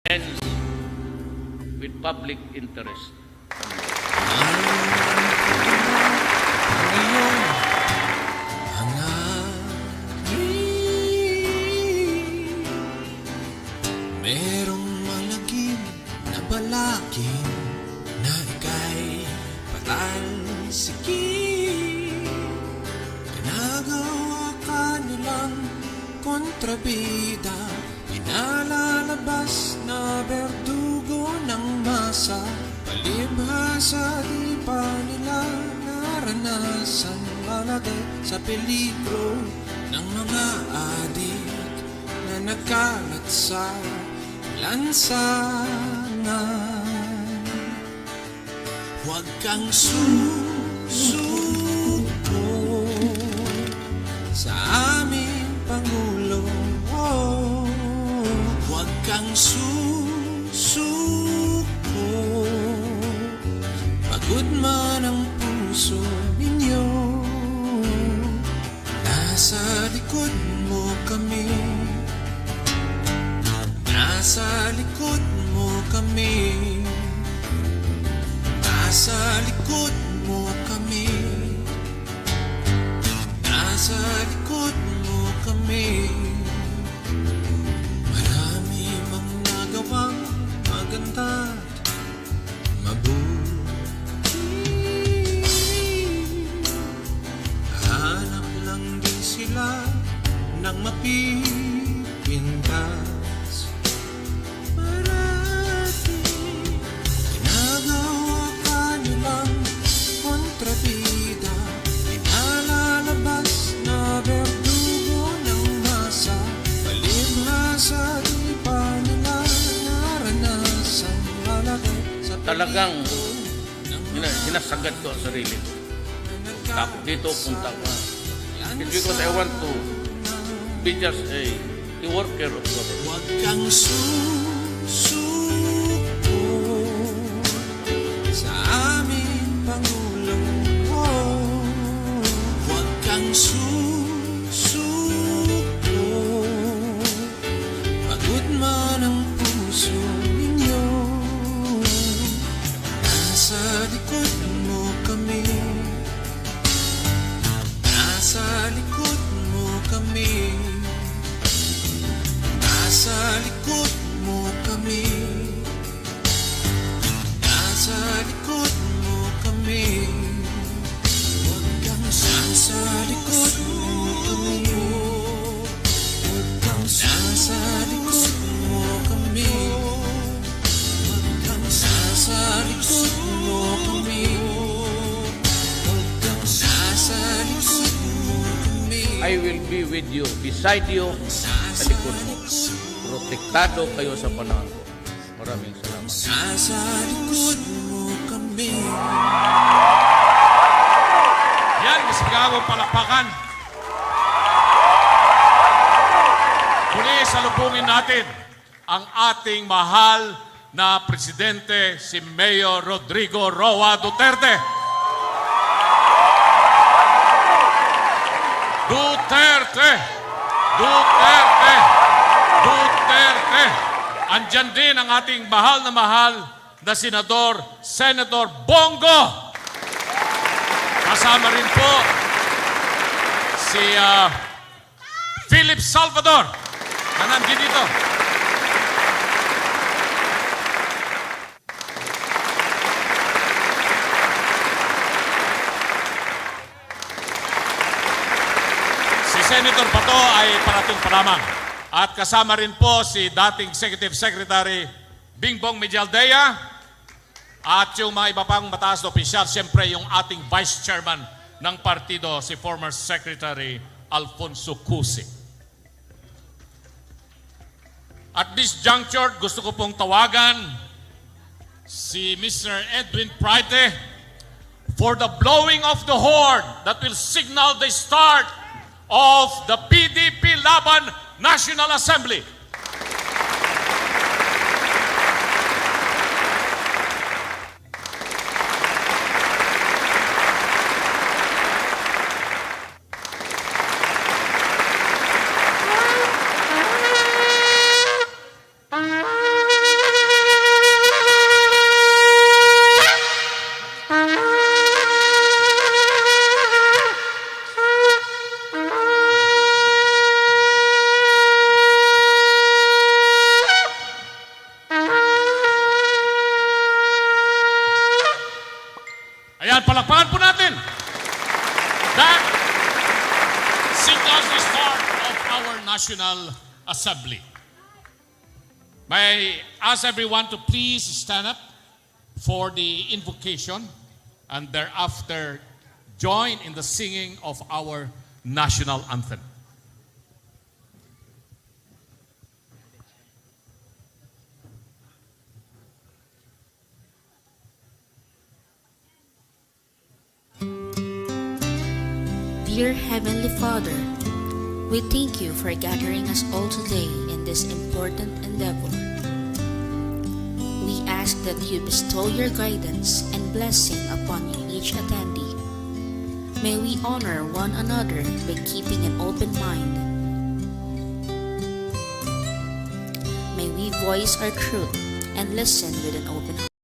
ends with public interest. Merong malagim na balakid na ika'y patalsikin. Ginagawa ka nilang kontrabida, pinalalabas na berdugo ng masa. Palibhasa di pa nila naranasan malagay sa peligro ng mga adik na nagkalat sa lansangan. Huwag kang susuko sa aming Pangulo. Huwag kang susuko, pagod man ang puso ninyo. Nasa likod mo kami, nasa likod mo kami, nasa likod mo kami, nasa likod mo kami. Marami mang nagawang maganda at mabuti. Hanap lang din sila ng mapipintas. Ginagawa ka nilang kontrabida, pinalalabas na berdugo ng masa. Palibhasa di pa nila naranasan malagay sa Talagang peligro ng sinasagad ko ang sarili ko. Tapos dito punta ko. It's because I want to be just a worker of God. Huwag kang susuko sa aming Pangulo. Huwag kang susuko, pagod man ang puso ninyo. Nasa likod mo kami, nasa likod mo kami, nasa likod mo kami, nasa likod mo kami. Huwag kang nasa likod mo kami, huwag kang nasa likod mo kami, huwag kang nasa likod mo kami, huwag kang nasa likod mo kami. I will be with you, beside you, sa likod mo. Protektado kayo sa panahon ko. Maraming salamat. Nasa likod mo kami. Yan, masigawang palakpakan. Muli, salubungin natin ang ating mahal na presidente, si Mayor Rodrigo Roa Duterte. Duterte! Duterte! Duterte! Andyan din ang ating mahal na Senador, Senator Bongo. Kasama rin po si Philip Salvador na nandito dito. Si Senator Bato ay parating pa lamang. At kasama rin po si dating Executive Secretary Bingbong Medialdea at yung mga iba pang mataas na opisyal, siyempre yung ating Vice Chairman ng partido, si former Secretary Alfonso Cusi. At this juncture, gusto ko pong tawagan si Mr. Edwin Praite for the blowing of the horn that will signal the start of the PDP Laban National Assembly. Ayan, palakpakan po natin. That signals the start of our National Assembly. May I ask everyone to please stand up for the invocation and thereafter join in the singing of our national anthem. Dear Heavenly Father, we thank you for gathering us all today in this important endeavor. We ask that you bestow your guidance and blessing upon each attendee. May we honor one another by keeping an open mind. May we voice our truth and listen with an open heart.